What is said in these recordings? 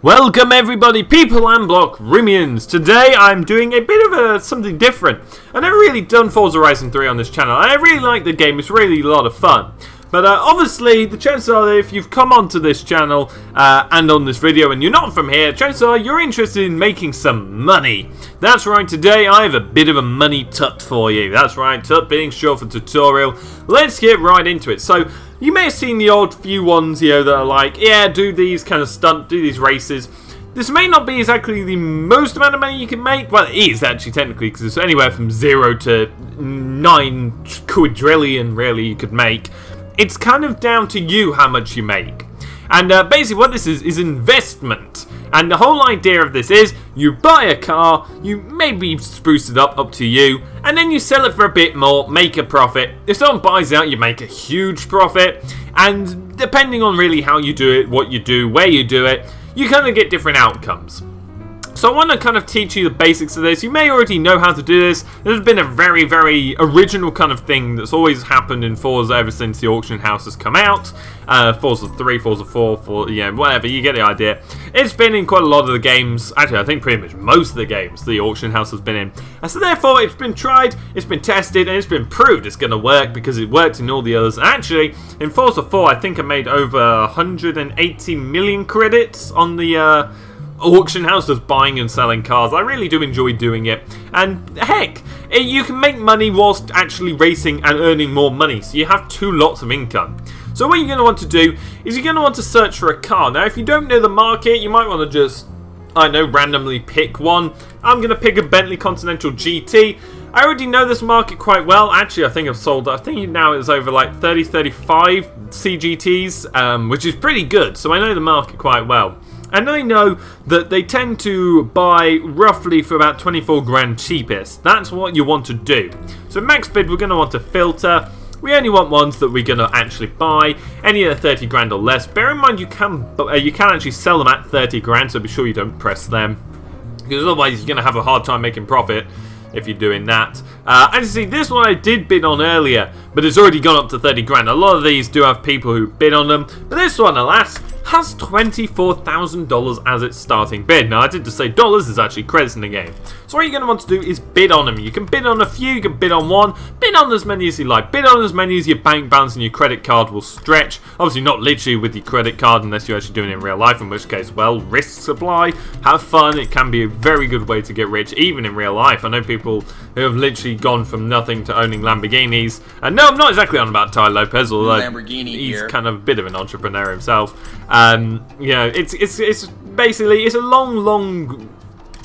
Welcome everybody, people and BlockRoomians. Today I'm doing a bit of something different. I've never really done Forza Horizon 3 on this channel. I really like the game, it's really a lot of fun. But obviously, the chances are that if you've come onto this channel and on this video and you're not from here, chances are you're interested in making some money. That's right, today I have a bit of a money tut for you. That's right, tut being short for tutorial. Let's get right into it. So, you may have seen the odd few ones here that are like, yeah, do these kind of stunt, do these races. This may not be exactly the most amount of money you can make. Well, it is actually technically, because it's anywhere from 0 to 9 quadrillion really you could make. It's kind of down to you how much you make. And basically what this is investment. And the whole idea of this is you buy a car, you maybe spruce it up to you, and then you sell it for a bit more, make a profit. If someone buys out, you make a huge profit. And depending on really how you do it, what you do, where you do it, you kind of get different outcomes. So I want to kind of teach you the basics of this. You may already know how to do this. There's been a very, very original kind of thing that's always happened in Forza ever since the auction house has come out. Forza 3, Forza 4, yeah, whatever, you get the idea. It's been in quite a lot of the games. Actually, I think pretty much most of the games the auction house has been in. And so therefore, it's been tried, it's been tested, and it's been proved it's going to work because it worked in all the others. And actually, in Forza 4, I think I made over 180 million credits on the auction house just buying and selling cars. I really do enjoy doing it, and heck, you can make money whilst actually racing and earning more money, so you have two lots of income. So what you're going to want to do is you're going to want to search for a car. Now if you don't know the market, you might want to just, I don't know, randomly pick one. I'm going to pick a Bentley Continental GT. I already know this market quite well. Actually, I think I've sold, I think now it's over like 35 CGTs, which is pretty good, so I know the market quite well. And I know that they tend to buy roughly for about 24 grand cheapest. That's what you want to do. So max bid, we're going to want to filter. We only want ones that we're going to actually buy. Any of 30 grand or less. Bear in mind you can actually sell them at 30 grand, so be sure you don't press them. Because otherwise you're going to have a hard time making profit if you're doing that. And you see, this one I did bid on earlier, but it's already gone up to 30 grand. A lot of these do have people who bid on them, but this one, alas, has $24,000 as its starting bid. Now, I did just say dollars is actually credits in the game. So what you're going to want to do is bid on them. You can bid on a few, you can bid on one, bid on as many as you like. Bid on as many as your bank balance and your credit card will stretch. Obviously, not literally with your credit card unless you're actually doing it in real life, in which case, well, risk supply, have fun. It can be a very good way to get rich, even in real life. I know people who have literally gone from nothing to owning Lamborghinis. And no, I'm not exactly on about Ty Lopez, although he's kind of a bit of an entrepreneur himself. You know, it's basically, it's a long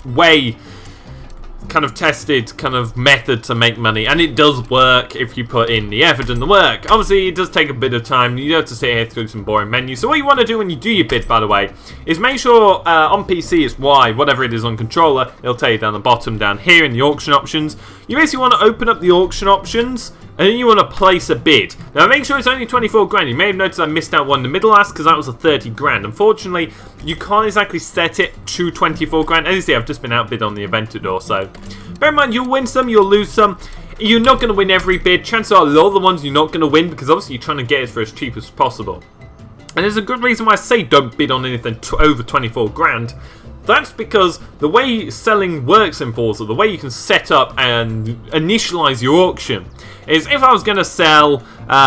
way kind of tested kind of method to make money, and it does work if you put in the effort and the work. Obviously it does take a bit of time. You have to sit here through some boring menus. So what you want to do when you do your bid, by the way, is make sure on PC it's Y, whatever it is on controller, it'll tell you down the bottom down here in the auction options. You basically want to open up the auction options, and then you want to place a bid. Now make sure it's only 24 grand. You may have noticed I missed out one in the middle last because that was a 30 grand. Unfortunately, you can't exactly set it to 24 grand. As you see, I've just been outbid on the Aventador, so bear in mind, you'll win some, you'll lose some. You're not going to win every bid. Chances are a lot of the ones you're not going to win because obviously you're trying to get it for as cheap as possible. And there's a good reason why I say don't bid on anything over 24 grand. That's because the way selling works in Forza, the way you can set up and initialize your auction, is if I was going to sell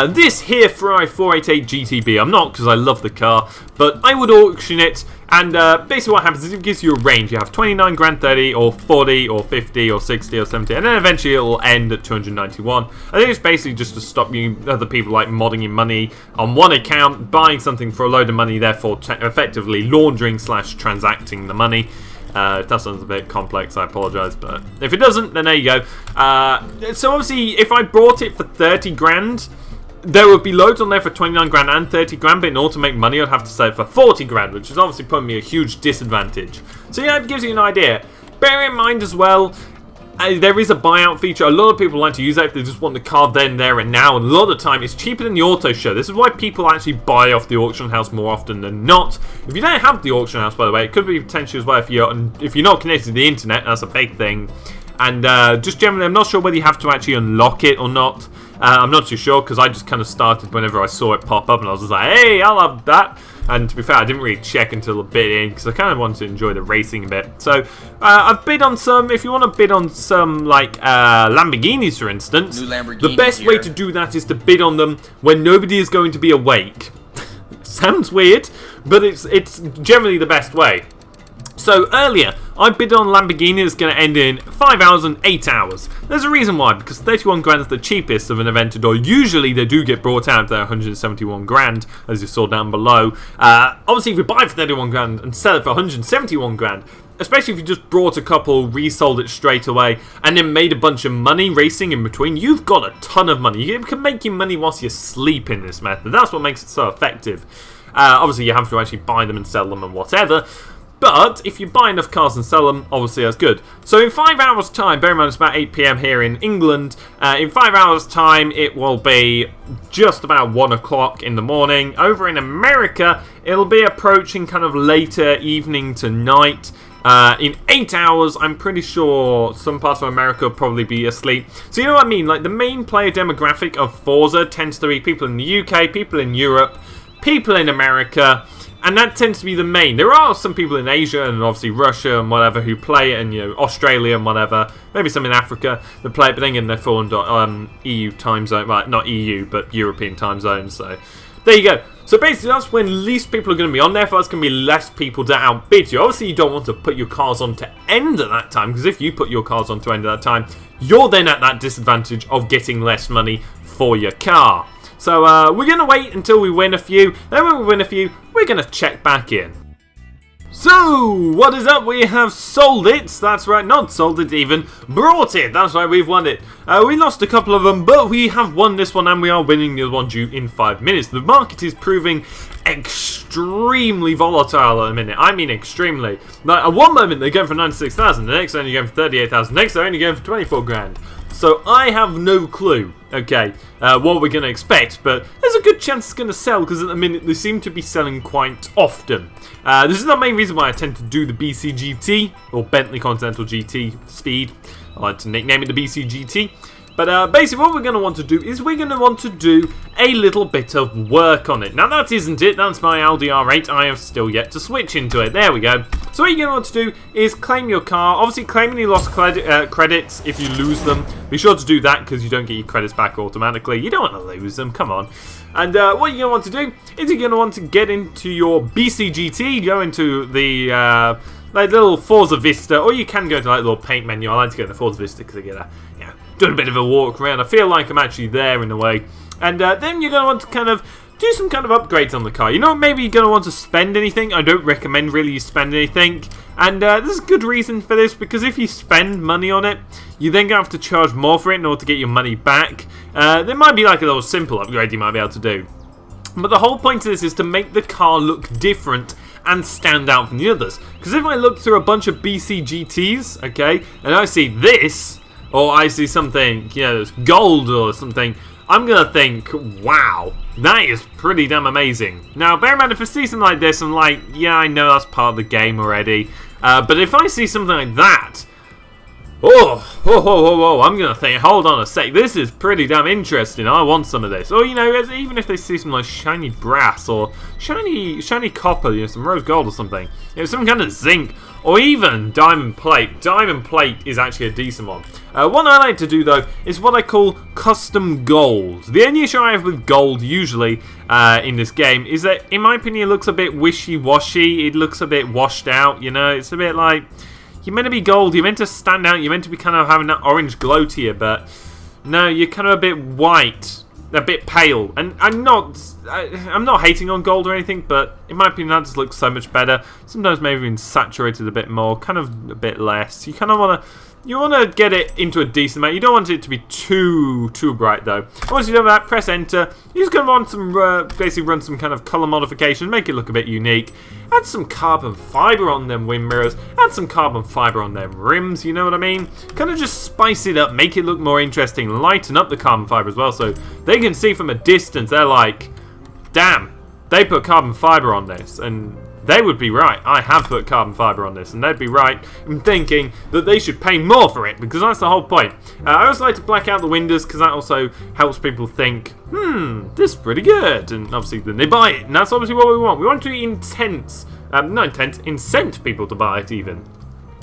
this here Ferrari 488 GTB, I'm not because I love the car, but I would auction it, and basically what happens is it gives you a range. You have 29 grand, 30, or 40, or 50, or 60, or 70, and then eventually it will end at 291. I think it's basically just to stop you, other people like modding your money on one account, buying something for a load of money, therefore effectively laundering / transacting the money. If that sounds a bit complex, I apologise, but if it doesn't, then there you go. So obviously, if I bought it for 30 grand, there would be loads on there for 29 grand and 30 grand, but in order to make money, I'd have to sell it for 40 grand, which is obviously putting me a huge disadvantage. So yeah, it gives you an idea. Bear in mind as well, there is a buyout feature. A lot of people like to use that if they just want the car then, there, and now. And a lot of the time, it's cheaper than the auto show. This is why people actually buy off the auction house more often than not. If you don't have the auction house, by the way, it could be potentially as well if you're not connected to the internet. That's a big thing. And just generally, I'm not sure whether you have to actually unlock it or not. I'm not too sure because I just kind of started whenever I saw it pop up and I was just like, hey, I'll have that. And to be fair, I didn't really check until a bit in because I kind of wanted to enjoy the racing a bit. So I've bid on some. If you want to bid on some like Lamborghinis, for instance, New Lamborghini the best way to do that is to bid on them when nobody is going to be awake. Sounds weird, but it's generally the best way. So earlier, I bid on Lamborghini that's going to end in 5 hours and 8 hours. There's a reason why, because 31 grand is the cheapest of an event door. Usually they do get brought out to 171 grand, as you saw down below. Obviously, if you buy for 31 grand and sell it for 171 grand, especially if you just brought a couple, resold it straight away, and then made a bunch of money racing in between, you've got a ton of money. You can make your money whilst you sleep in this method. That's what makes it so effective. Obviously, you have to actually buy them and sell them and whatever. But if you buy enough cars and sell them, obviously that's good. So in 5 hours time, bear in mind it's about 8 PM here in England, in 5 hours time it will be just about 1 o'clock in the morning. Over in America, it'll be approaching kind of later evening to night. In 8 hours, I'm pretty sure some parts of America will probably be asleep. So you know what I mean? Like the main player demographic of Forza tends to be people in the UK, people in Europe, people in America. And that tends to be the main. There are some people in Asia and obviously Russia and whatever who play it, and you know, Australia and whatever. Maybe some in Africa that play it, but then again they're fall under EU time zone. Well, not EU, but European time zone. So there you go. So basically that's when least people are going to be on there. There's going to be less people to outbid you. Obviously you don't want to put your cars on to end at that time, because if you put your cars on to end at that time, you're then at that disadvantage of getting less money for your car. So we're going to wait until we win a few. Then when we win a few, we're going to check back in. So, what is up? We have sold it. That's right, not sold it even. Brought it. That's right, we've won it. We lost a couple of them, but we have won this one and we are winning the other one due in 5 minutes. The market is proving extremely volatile at the minute. I mean extremely. Like, at one moment they're going for 96,000, the next they're only going for 38,000, next they're only going for 24 grand. So I have no clue, okay, what we're going to expect, but there's a good chance it's going to sell because at the minute they seem to be selling quite often. This is the main reason why I tend to do the BCGT, or Bentley Continental GT Speed. I like to nickname it the BCGT. But basically what we're going to want to do is we're going to want to do a little bit of work on it. Now that isn't it, that's my Audi R8, I have still yet to switch into it. There we go. So what you're going to want to do is claim your car. Obviously claim any lost credits if you lose them. Be sure to do that because you don't get your credits back automatically. You don't want to lose them, come on. And what you're going to want to do is you're going to want to get into your BCGT, go into the like little Forza Vista, or you can go to like little paint menu. I like to go to the Forza Vista because I get a, you know, doing a bit of a walk around. I feel like I'm actually there in a way. And then you're going to want to kind of do some kind of upgrades on the car. You know, maybe you're going to want to spend anything. I don't recommend really you spend anything. And there's a good reason for this, because if you spend money on it, you then going to have to charge more for it in order to get your money back. There might be like a little simple upgrade you might be able to do. But the whole point of this is to make the car look different and stand out from the others. Because if I look through a bunch of BCGTs, okay, and I see this, or I see something, you know, that's gold or something, I'm going to think, wow, that is pretty damn amazing. Now, bear in mind, if I see something like this, I'm like, yeah, I know that's part of the game already. But if I see something like that, I'm going to think, hold on a sec, this is pretty damn interesting. I want some of this. Or, you know, even if they see some like shiny brass or shiny copper, you know, some rose gold or something, you know, some kind of zinc, or even diamond plate. Diamond plate is actually a decent one. One I like to do, though, is what I call custom gold. The only issue I have with gold, usually, in this game, is that, in my opinion, it looks a bit wishy-washy. It looks a bit washed out, you know? It's a bit like, you're meant to be gold, you're meant to stand out, you're meant to be kind of having that orange glow to you, but no, you're kind of a bit white, a bit pale. And I'm not hating on gold or anything, but in my opinion, that just looks so much better. Sometimes maybe even saturated a bit more, kind of a bit less. You kind of want to get it into a decent amount. You don't want it to be too bright though. Once you've done that, press enter. You're just going to want some, basically run some kind of colour modification, make it look a bit unique. Add some carbon fibre on them wind mirrors, add some carbon fibre on them rims, you know what I mean? Kind of just spice it up, make it look more interesting, lighten up the carbon fibre as well, so they can see from a distance, they're like, damn, they put carbon fibre on this, and they would be right. I have put carbon fibre on this, and they'd be right in thinking that they should pay more for it, because that's the whole point. I also like to black out the windows, because that also helps people think, this is pretty good, and obviously then they buy it, and that's obviously what we want. We want to incent people to buy it even.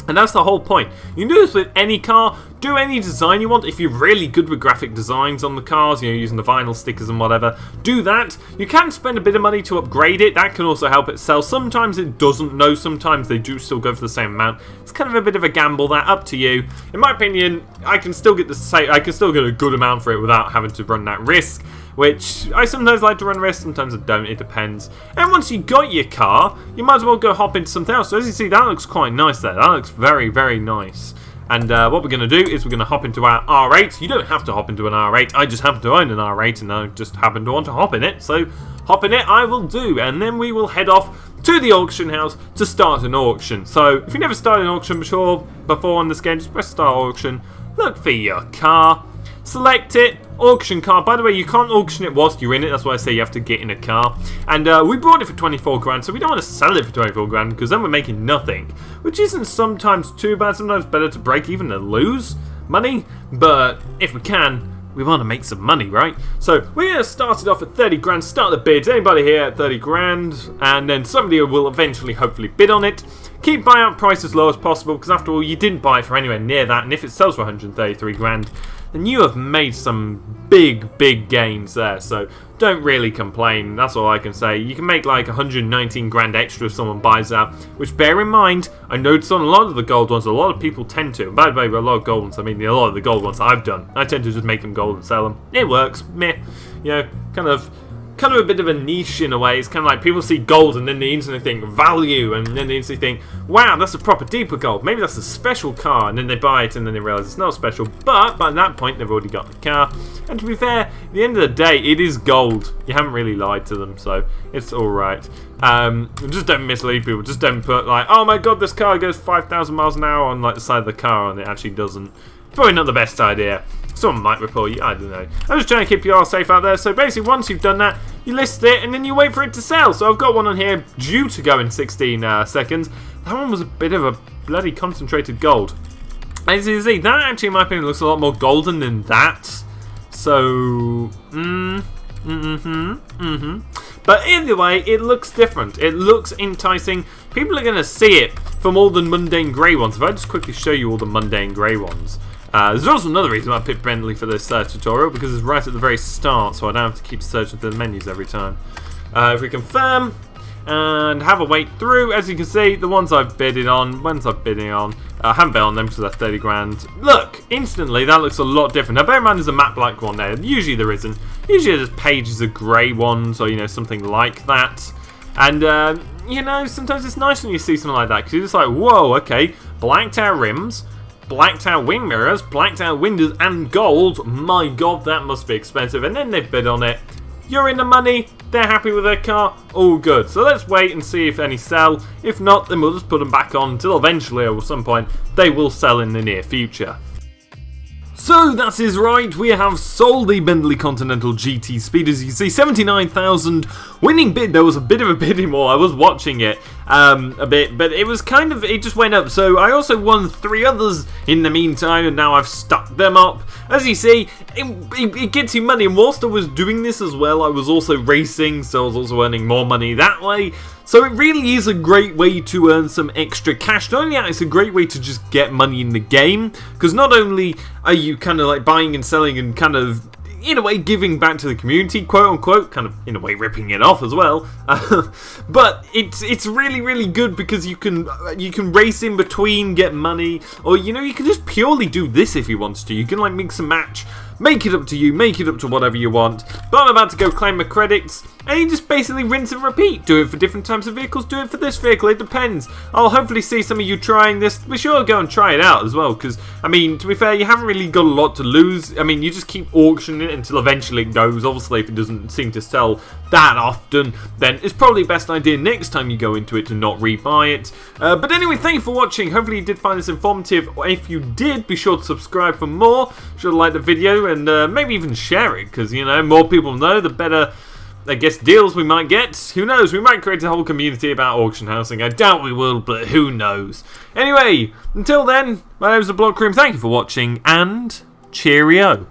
And that's the whole point. You can do this with any car, do any design you want. If you're really good with graphic designs on the cars, using the vinyl stickers and whatever, do that. You can spend a bit of money to upgrade it. That can also help it sell. Sometimes it doesn't, no, sometimes they do still go for the same amount. It's kind of a bit of a gamble, that up to you. In my opinion, I can still get a good amount for it without having to run that risk, which I sometimes like to run risks, sometimes I don't, it depends. And once you got your car, you might as well go hop into something else. So as you see, that looks quite nice there. That looks very, very nice. And what we're going to do is we're going to hop into our R8. You don't have to hop into an R8. I just happen to own an R8 and I just happen to want to hop in it. So hop in it, I will do. And then we will head off to the auction house to start an auction. So if you never started an auction before on this game, just press start auction. Look for your car. Select it, auction car. By the way, you can't auction it whilst you're in it. That's why I say you have to get in a car. And we bought it for 24 grand, so we don't want to sell it for 24 grand because then we're making nothing. Which isn't sometimes too bad. Sometimes better to break even than lose money. But if we can, we want to make some money, right? So we're going to start it off at 30 grand. Start the bids. Anybody here at 30 grand? And then somebody will eventually, hopefully, bid on it. Keep buyout price as low as possible because after all, you didn't buy it for anywhere near that. And if it sells for 133 grand, then you have made some big, big gains there. So don't really complain. That's all I can say. You can make like 119 grand extra if someone buys that. Which, bear in mind, I noticed on a lot of the gold ones, a lot of people tend to. And by the way, a lot of gold ones, I mean a lot of the gold ones I've done. I tend to just make them gold and sell them. It works. Meh. Kind of a bit of a niche in a way. It's kind of like people see gold and then they instantly think value, and then they instantly think, wow, that's a proper deeper gold. Maybe that's a special car, and then they buy it and then they realise it's not special. But by that point, they've already got the car. And to be fair, at the end of the day, it is gold. You haven't really lied to them, so it's alright. Just don't mislead people. Just don't put like, oh my god, this car goes 5,000 miles an hour on like the side of the car, and it actually doesn't. Probably not the best idea. Someone might report you, I don't know. I'm just trying to keep you all safe out there. So basically, once you've done that, you list it and then you wait for it to sell. So I've got one on here due to go in 16 seconds. That one was a bit of a bloody concentrated gold. As you see, that actually, in my opinion, looks a lot more golden than that. So, But either way, it looks different. It looks enticing. People are going to see it from all the mundane grey ones. If I just quickly show you all the mundane grey ones. There's also another reason I picked Bentley for this tutorial, because it's right at the very start, so I don't have to keep searching through the menus every time. If we confirm and have a wait through, as you can see, the ones I've bidded on, I haven't bid on them because they're 30 grand. Look, instantly that looks a lot different. Now bear in mind there's a matte black one there. Usually there isn't. Usually there's pages of grey ones, or something like that. And sometimes it's nice when you see something like that, because you're just like, whoa, okay, blacked out rims, blacked out wing mirrors, blacked out windows, and gold. My god, that must be expensive. And then they bid on it. You're in the money. They're happy with their car. All good. So let's wait and see if any sell. If not, then we'll just put them back on until eventually, or at some point, they will sell in the near future. So that is right, we have sold the Bentley Continental GT Speed. As you can see, 79,000 winning bid. There was a bit of a bidding war. I was watching it a bit, but it was kind of, it just went up. So I also won 3 others in the meantime, and now I've stuck them up. As you see, it gets you money, and whilst I was doing this as well, I was also racing, so I was also earning more money that way. So it really is a great way to earn some extra cash. Not only that, it's a great way to just get money in the game, because not only are you kind of like buying and selling and kind of, in a way, giving back to the community, quote unquote, kind of in a way ripping it off as well. But it's really, really good because you can race in between, get money, or you can just purely do this if you want to. You can like mix and match. Make it up to you, make it up to whatever you want. But I'm about to go claim my credits, and you just basically rinse and repeat. Do it for different types of vehicles, do it for this vehicle, it depends. I'll hopefully see some of you trying this. Be sure to go and try it out as well, because, I mean, to be fair, you haven't really got a lot to lose. I mean, you just keep auctioning it until eventually it goes. Obviously, if it doesn't seem to sell that often, then it's probably the best idea next time you go into it to not rebuy it. But anyway, thank you for watching. Hopefully you did find this informative. If you did, be sure to subscribe for more. Be sure to like the video and maybe even share it, because, more people know, the better I guess, deals we might get. Who knows? We might create a whole community about auction housing. I doubt we will, but who knows? Anyway, until then, my name is TheBlockRoom. Thank you for watching, and cheerio.